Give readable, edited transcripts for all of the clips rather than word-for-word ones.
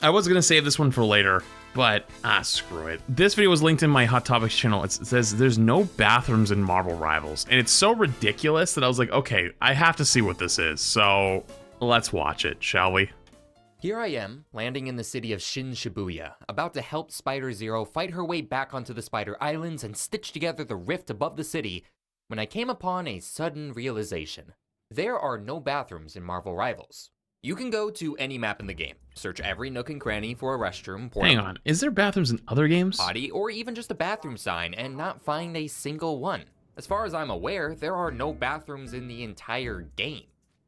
I was gonna save this one for later, but screw it. This video was linked in my Hot Topics channel. It says there's no bathrooms in Marvel Rivals, and it's so ridiculous that I was like, okay, I have to see what this is. So let's watch it, shall we? Here I am, landing in the city of Shin Shibuya, about to help Spider-Zero fight her way back onto the Spider Islands and stitch together the rift above the city, when I came upon a sudden realization. There are no bathrooms in Marvel Rivals. You can go to any map in the game, search every nook and cranny for a restroom, Hang on, is there bathrooms in other games? potty, or even just a bathroom sign, and not find a single one. As far as I'm aware, there are no bathrooms in the entire game.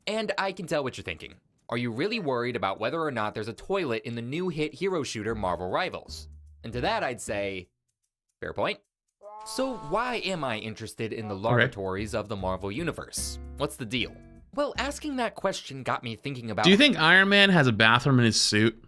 And I can tell what you're thinking. Are you really worried about whether or not there's a toilet in the new hit hero shooter Marvel Rivals? And to that I'd say, fair point. So why am I interested in the laboratories of the Marvel Universe? What's the deal? Well, asking that question got me thinking about— Do you think Iron Man has a bathroom in his suit?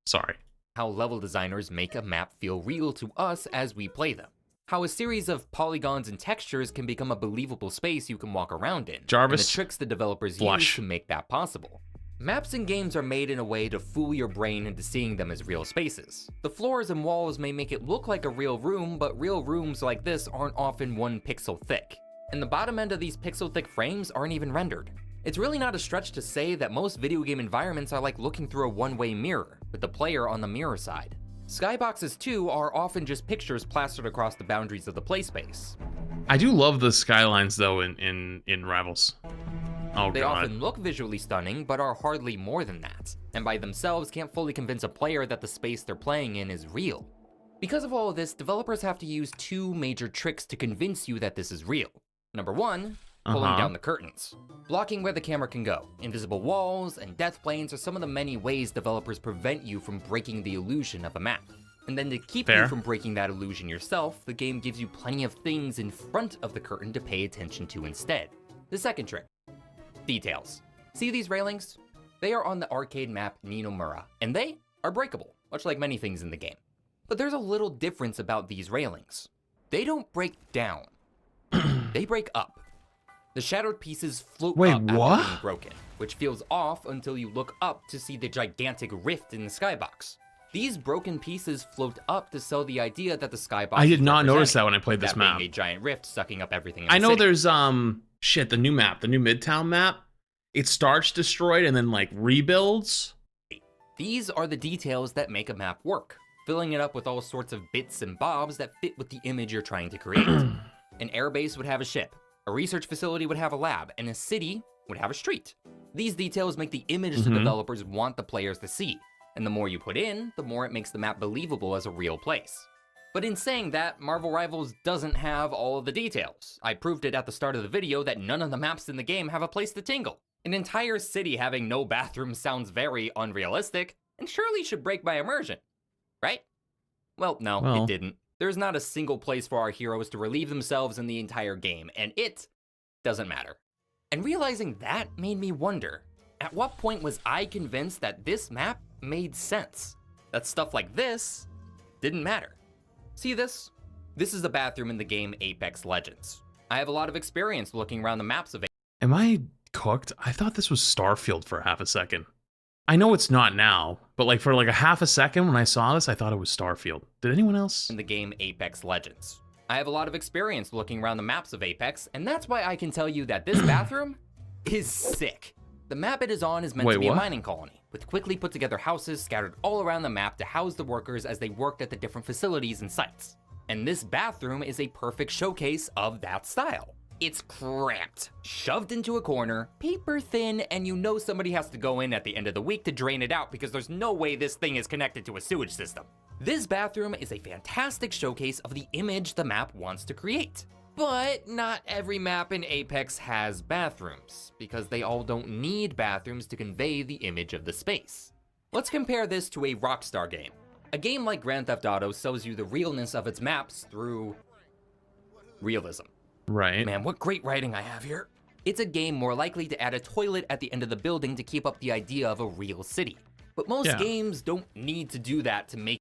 Sorry. How level designers make a map feel real to us as we play them. How a series of polygons and textures can become a believable space you can walk around in. Jarvis, and the tricks the developers use to make that possible. Maps and games are made in a way to fool your brain into seeing them as real spaces. The floors and walls may make it look like a real room, but real rooms like this aren't often 1 pixel thick. And the bottom end of these pixel thick frames aren't even rendered. It's really not a stretch to say that most video game environments are like looking through a one-way mirror, with the player on the mirror side. Skyboxes too are often just pictures plastered across the boundaries of the play space. I do love the skylines though in Rivals. Oh, They God. often look visually stunning, but are hardly more than that, and by themselves can't fully convince a player that the space they're playing in is real. Because of all of this, developers have to use 2 major tricks to convince you that this is real. Number 1, pulling down the curtains. Blocking where the camera can go. Invisible walls and death planes are some of the many ways developers prevent you from breaking the illusion of a map. And then to keep you from breaking that illusion yourself, the game gives you plenty of things in front of the curtain to pay attention to instead. The second trick. Details. See these railings? They are on the arcade map Ninomura, and they are breakable, much like many things in the game. But there's a little difference about these railings. They don't break down. They break up. The shattered pieces float up after being broken, which feels off until you look up to see the gigantic rift in the skybox. These broken pieces float up to sell the idea that the skybox— I did not notice that when I played this map. Being a giant rift sucking up everything in I the know city. there's the new map, the new Midtown map. It starts destroyed and then like rebuilds. These are the details that make a map work, filling it up with all sorts of bits and bobs that fit with the image you're trying to create. An airbase would have a ship, a research facility would have a lab, and a city would have a street. These details make the image the developers want the players to see, and the more you put in, the more it makes the map believable as a real place. But in saying that, Marvel Rivals doesn't have all of the details. I proved it at the start of the video that none of the maps in the game have a place to tingle. An entire city having no bathrooms sounds very unrealistic, and surely should break my immersion, right? Well, no, it didn't. There's not a single place for our heroes to relieve themselves in the entire game, and it doesn't matter. And realizing that made me wonder, at what point was I convinced that this map made sense? That stuff like this didn't matter. See this? This is the bathroom in the game Apex Legends. I have a lot of experience looking around the maps of— Am I cooked? I thought this was Starfield for half a second. I know it's not now, but like for like a half a second when I saw this, I thought it was Starfield. Did anyone else? In the game Apex Legends. I have a lot of experience looking around the maps of Apex, and that's why I can tell you that this bathroom is sick. The map it is on is meant to be a mining colony, with quickly put together houses scattered all around the map to house the workers as they worked at the different facilities and sites. And this bathroom is a perfect showcase of that style. It's cramped, shoved into a corner, paper thin, and you know somebody has to go in at the end of the week to drain it out because there's no way this thing is connected to a sewage system. This bathroom is a fantastic showcase of the image the map wants to create. But not every map in Apex has bathrooms, because they all don't need bathrooms to convey the image of the space. Let's compare this to a Rockstar game. A game like Grand Theft Auto shows you the realness of its maps through realism. Right. Man, what great writing I have here. It's a game more likely to add a toilet at the end of the building to keep up the idea of a real city. But most games don't need to do that to make—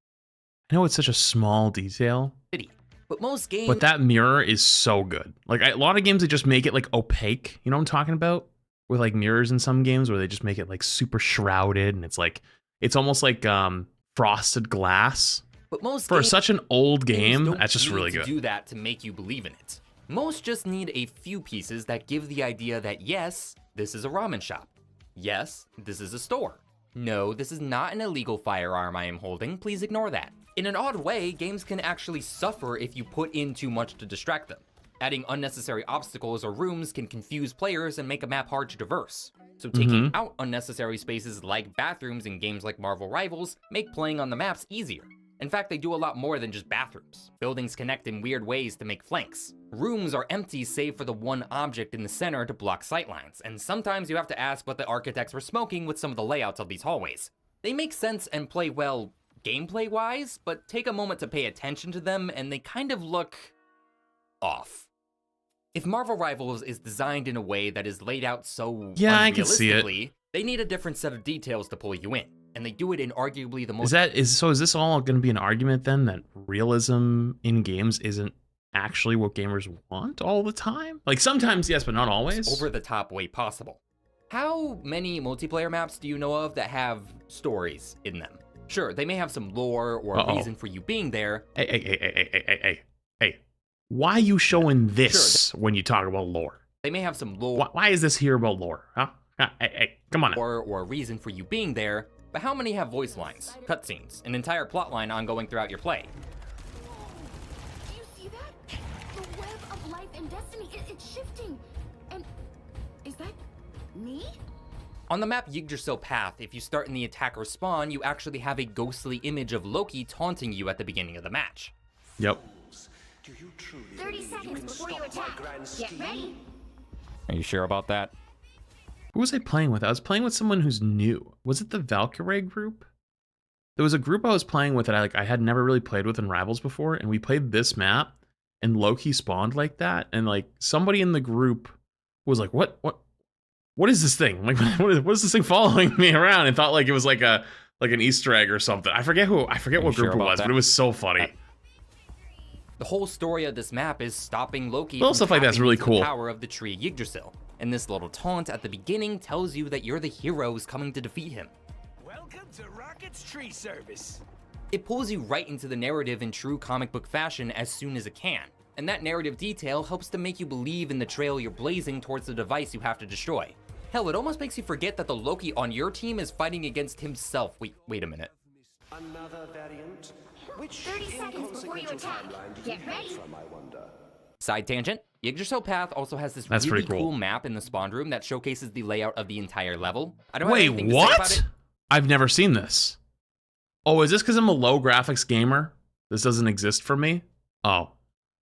I know it's such a small detail. But most games— But that mirror is so good. Like a lot of games, they just make it like opaque. You know what I'm talking about? With like mirrors in some games where they just make it like super shrouded and it's like It's almost like frosted glass. But most For such an old games game, don't that's just need really to good. do that to make you believe in it. Most just need a few pieces that give the idea that yes, this is a ramen shop. Yes, this is a store. No, this is not an illegal firearm I am holding, please ignore that. In an odd way, games can actually suffer if you put in too much to distract them. Adding unnecessary obstacles or rooms can confuse players and make a map hard to traverse. So taking out unnecessary spaces like bathrooms in games like Marvel Rivals make playing on the maps easier. In fact, they do a lot more than just bathrooms. Buildings connect in weird ways to make flanks. Rooms are empty save for the one object in the center to block sightlines, and sometimes you have to ask what the architects were smoking with some of the layouts of these hallways. They make sense and play well gameplay-wise, but take a moment to pay attention to them and they kind of look off. If Marvel Rivals is designed in a way that is laid out so I can see it. They need a different set of details to pull you in. And they do it in arguably the most... So is this all going to be an argument then that realism in games isn't actually what gamers want all the time? Like sometimes yes, but not always. Over the top way possible. How many multiplayer maps do you know of that have stories in them? Sure, they may have some lore or a reason for you being there. Hey. Why are you showing this when you talk about lore? They may have some lore. Why is this here about lore? Huh? Hey, come on now. Or a reason for you being there. But how many have voice lines, cutscenes, an entire plotline ongoing throughout your play? Do you see that? The web of life and destiny, it's shifting. And is that me? On the map Yggdrasil Path, if you start in the attacker spawn, you actually have a ghostly image of Loki taunting you at the beginning of the match. Yep. 30 seconds before you attack. Get ready. Are you sure about that? Who was I playing with? I was playing with someone who's new. Was it the Valkyrie group? There was a group I was playing with that I had never really played with in Rivals before, and we played this map, and Loki spawned like that, and like somebody in the group was like, what is this thing? Like, what is this thing following me around? And thought like it was like an Easter egg or something. I forget what group it was, but it was so funny. The whole story of this map is stopping Loki little from stuff like that's tapping really into cool. The power of the tree Yggdrasil. And this little taunt at the beginning tells you that you're the heroes coming to defeat him. Welcome to Rocket's tree service. It pulls you right into the narrative in true comic book fashion as soon as it can. And that narrative detail helps to make you believe in the trail you're blazing towards the device you have to destroy. Hell, it almost makes you forget that the Loki on your team is fighting against himself. Wait a minute. Another variant. Which 30 seconds before you attack. Get ready. Side tangent, Yggdrasil Path also has this That's really pretty cool. cool map in the spawn room that showcases the layout of the entire level. I don't have Wait, anything to say about what? it. I've never seen this. Oh, is this because I'm a low graphics gamer? This doesn't exist for me? Oh.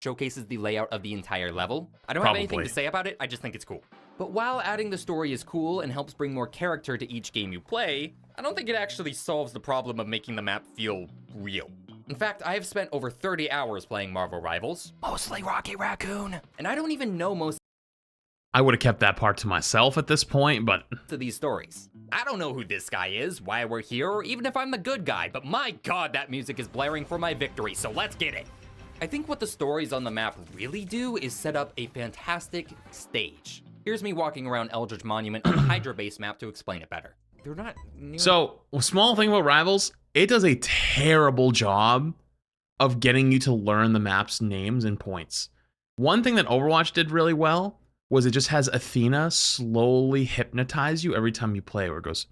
Showcases the layout of the entire level. I don't Probably. have anything to say about it, I just think it's cool. But while adding the story is cool and helps bring more character to each game you play, I don't think it actually solves the problem of making the map feel real. In fact, I have spent over 30 hours playing Marvel Rivals, mostly Rocket Raccoon, and I don't even know most I would have kept that part to myself at this point, but of these stories. I don't know who this guy is, why we're here, or even if I'm the good guy, but my god, that music is blaring for my victory, so let's get it. I think what the stories on the map really do is set up a fantastic stage. Here's me walking around Eldritch Monument on the Hydra base map to explain it better. They're not near... So, a small thing about Rivals, it does a terrible job of getting you to learn the map's names and points. One thing that Overwatch did really well was it just has Athena slowly hypnotize you every time you play, where it goes,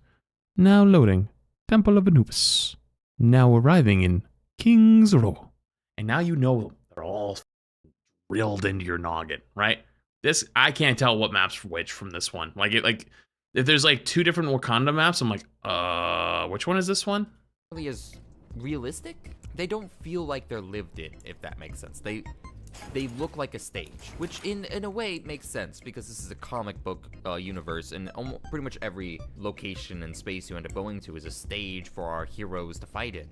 now loading, Temple of Anubis, now arriving in King's Row. And now you know they're all drilled into your noggin, right? This, I can't tell what map's which from this one. If there's like two different Wakanda maps, I'm like, which one is this one? Really is realistic? They don't feel like they're lived in, if that makes sense. They look like a stage, which in a way makes sense because this is a comic book universe, and pretty much every location and space you end up going to is a stage for our heroes to fight in.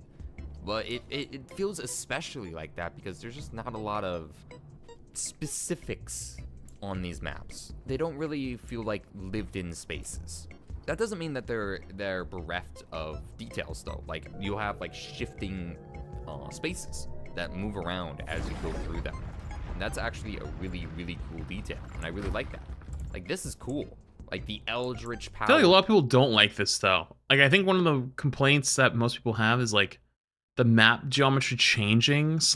But it feels especially like that because there's just not a lot of specifics on these maps. They don't really feel like lived-in spaces. That doesn't mean that they're bereft of details though. Like you have like shifting spaces that move around as you go through them. And that's actually a really, really cool detail, and I really like that. Like this is cool. like the Eldritch power. I feel like a lot of people don't like this though. Like I think one of the complaints that most people have is like the map geometry changing /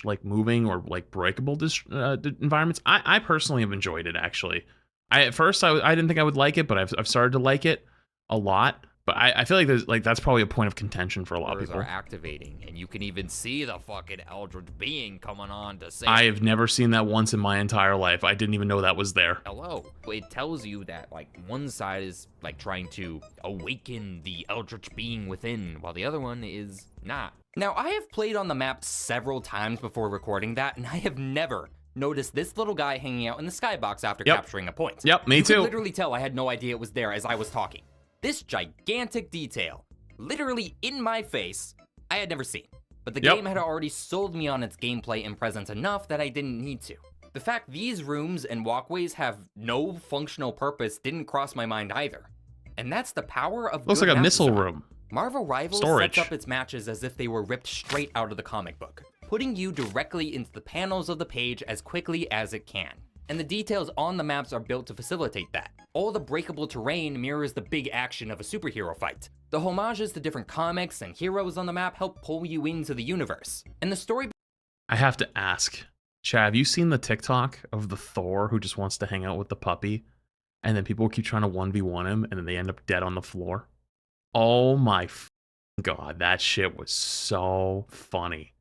like moving or like breakable environments. I personally have enjoyed it actually. At first I didn't think I would like it, but I've started to like it a lot. But I feel like that's probably a point of contention for a lot of people. Are activating, and you can even see the fucking Eldritch being coming on to say. I have never seen that once in my entire life. I didn't even know that was there. Hello. It tells you that like one side is like trying to awaken the Eldritch being within, while the other one is not. Now I have played on the map several times before recording that, and I have never noticed this little guy hanging out in the skybox after capturing a point. Yep, me you too. Could literally tell I had no idea it was there as I was talking. This gigantic detail, literally in my face, I had never seen. But the game had already sold me on its gameplay and presence enough that I didn't need to. The fact these rooms and walkways have no functional purpose didn't cross my mind either. And that's the power of Looks good like a map missile design. room. Marvel Rivals Storage. sets up its matches as if they were ripped straight out of the comic book, putting you directly into the panels of the page as quickly as it can. And the details on the maps are built to facilitate that. All the breakable terrain mirrors the big action of a superhero fight. The homages to different comics and heroes on the map help pull you into the universe. And the story... I have to ask, Chad, have you seen the TikTok of the Thor who just wants to hang out with the puppy? And then people keep trying to 1v1 him, and then they end up dead on the floor? Oh my God, that shit was so funny.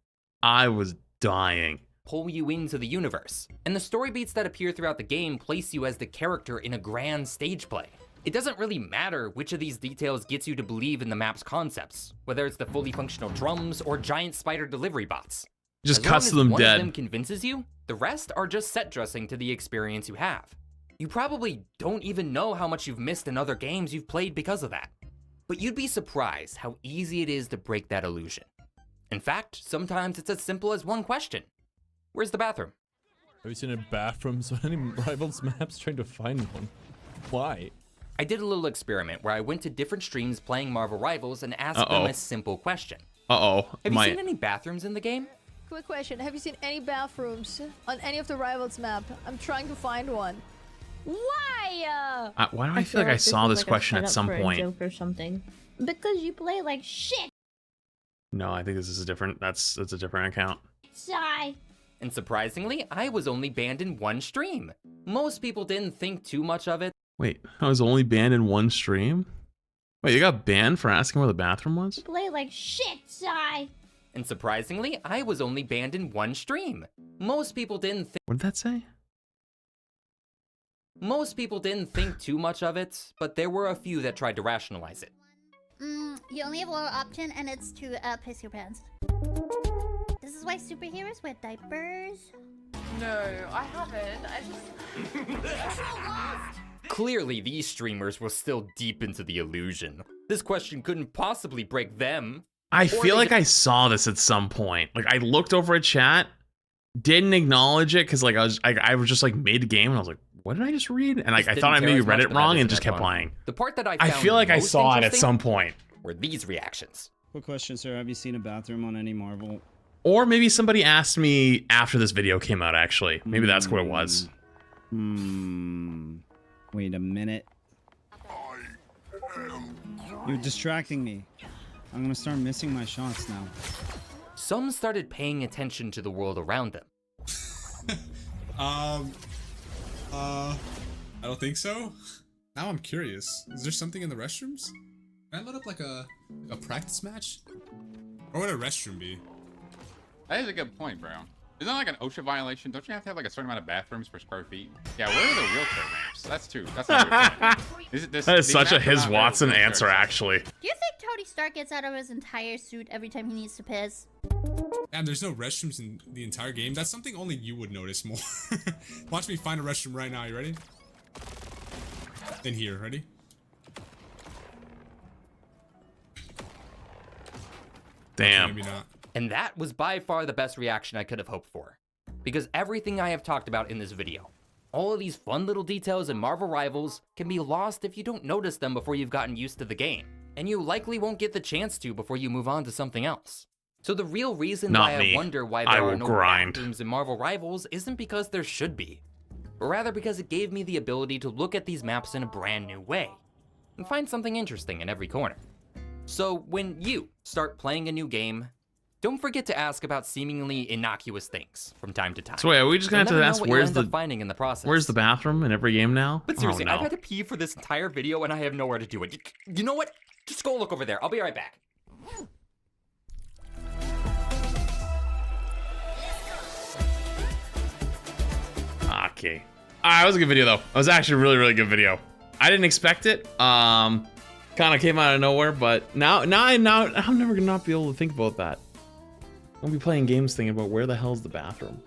I was dying. Pull you into the universe. And the story beats that appear throughout the game place you as the character in a grand stage play. It doesn't really matter which of these details gets you to believe in the map's concepts, whether it's the fully functional drums or giant spider delivery bots. Just As long cuts as them one dead. of them convinces you, the rest are just set dressing to the experience you have. You probably don't even know how much you've missed in other games you've played because of that. But you'd be surprised how easy it is to break that illusion. In fact, sometimes it's as simple as one question. Where's the bathroom? Have you seen a bathroom on any Rivals maps? Trying to find one. Why? I did a little experiment where I went to different streams playing Marvel Rivals and asked them a simple question. Have you seen any bathrooms in the game? Quick question, have you seen any bathrooms on any of the Rivals map? I'm trying to find one. Why? why do I feel like I saw this question at some point? Joke or something. Because you play like shit. No, I think this is a different. That's a different account. Sigh. And surprisingly, I was only banned in one stream. Most people didn't think too much of it. Wait, I was only banned in one stream? Wait, you got banned for asking where the bathroom was? You play like shit, sigh. And surprisingly, I was only banned in one stream. Most people didn't think. What did that say? Most people didn't think too much of it, but there were a few that tried to rationalize it. You only have one option, and it's to piss your pants. This is why superheroes wear diapers. No, I haven't. I just... Clearly, these streamers were still deep into the illusion. This question couldn't possibly break them. I feel like I saw this at some point. Like I looked over at chat, didn't acknowledge it because like I was just like mid game and I was like, what did I just read? And like I thought I maybe read it wrong and just kept playing. The part that I feel like I saw it at some point. Were these reactions. Quick question, sir. Have you seen a bathroom on any Marvel? Or maybe somebody asked me after this video came out, actually. Maybe that's what it was. Wait a minute. You're distracting me. I'm gonna start missing my shots now. Some started paying attention to the world around them. I don't think so. Now I'm curious. Is there something in the restrooms? Can I load up like a practice match? Or would a restroom be? That is a good point, bro. Isn't that like an OSHA violation? Don't you have to have like a certain amount of bathrooms per square feet? Yeah, where are the wheelchair ramps? That's two. That's not a good point. That is such a his Watson answer, actually. Do you think Tony Stark gets out of his entire suit every time he needs to piss? Damn, there's no restrooms in the entire game. That's something only you would notice more. Watch me find a restroom right now. You ready? In here, ready? Damn. Maybe not. And that was by far the best reaction I could have hoped for. Because everything I have talked about in this video, all of these fun little details in Marvel Rivals can be lost if you don't notice them before you've gotten used to the game. And you likely won't get the chance to before you move on to something else. So the real reason why I wonder why there are no bathrooms in Marvel Rivals isn't because there should be. but rather because it gave me the ability to look at these maps in a brand new way and find something interesting in every corner. So when you start playing a new game, don't forget to ask about seemingly innocuous things from time to time. So wait, are we just gonna have to ask where's the finding in the process? Where's the bathroom in every game now? But seriously, oh, no. I've had to pee for this entire video and I have nowhere to do it. You know what? Just go look over there. I'll be right back. Okay. Alright, it was a good video though. It was actually a really, really good video. I didn't expect it. Kind of came out of nowhere, but now I'm never gonna not be able to think about that. I'll be playing games thinking about where the hell's the bathroom.